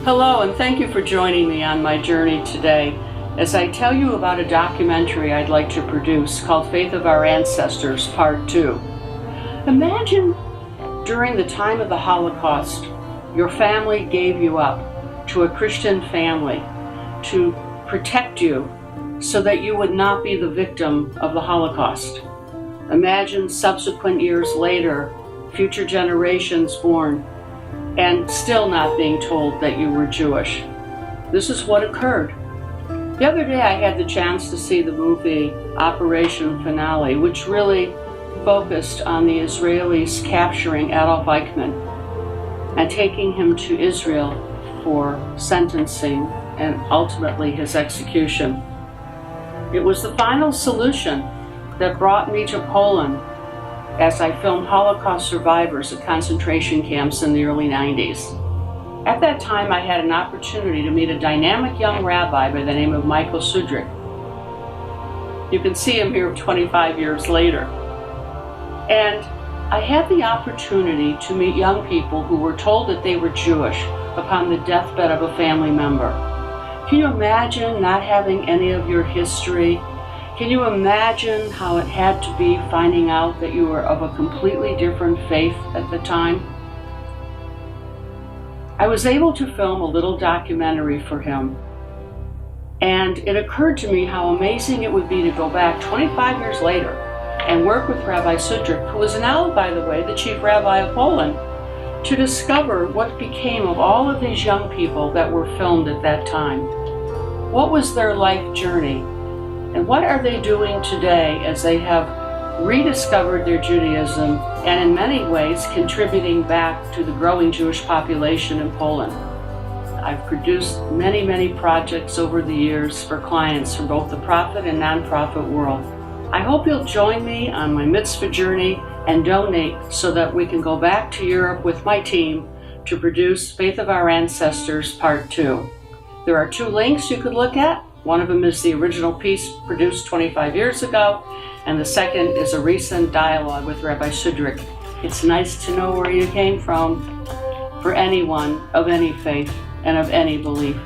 Hello, and thank you for joining me on my journey today as I tell you about a documentary I'd like to produce called Faith of Our Ancestors, Part 2. Imagine during the time of the Holocaust, your family gave you up to a Christian family to protect you so that you would not be the victim of the Holocaust. Imagine subsequent years later, future generations born and still not being told that you were Jewish. This is what occurred. The other day I had the chance to see the movie Operation Finale, which really focused on the Israelis capturing Adolf Eichmann and taking him to Israel for sentencing and ultimately his execution. It was the final solution that brought me to Poland as I filmed Holocaust survivors at concentration camps in the early 90s. At that time, I had an opportunity to meet a dynamic young rabbi by the name of Michael Schudrich. You can see him here 25 years later. And I had the opportunity to meet young people who were told that they were Jewish upon the deathbed of a family member. Can you imagine not having any of your history? Can you imagine how it had to be finding out that you were of a completely different faith at the time? I was able to film a little documentary for him, and it occurred to me how amazing it would be to go back 25 years later and work with Rabbi Schudrich, who is now, by the way, the chief rabbi of Poland, to discover what became of all of these young people that were filmed at that time. What was their life journey? And what are they doing today as they have rediscovered their Judaism and in many ways contributing back to the growing Jewish population in Poland? I've produced many projects over the years for clients from both the profit and nonprofit world. I hope you'll join me on my Mitzvah journey and donate so that we can go back to Europe with my team to produce Faith of Our Ancestors Part 2. There are 2 links you could look at. One of them is the original piece produced 25 years ago, and the second is a recent dialogue with Rabbi Schudrich. It's nice to know where you came from for anyone of any faith and of any belief.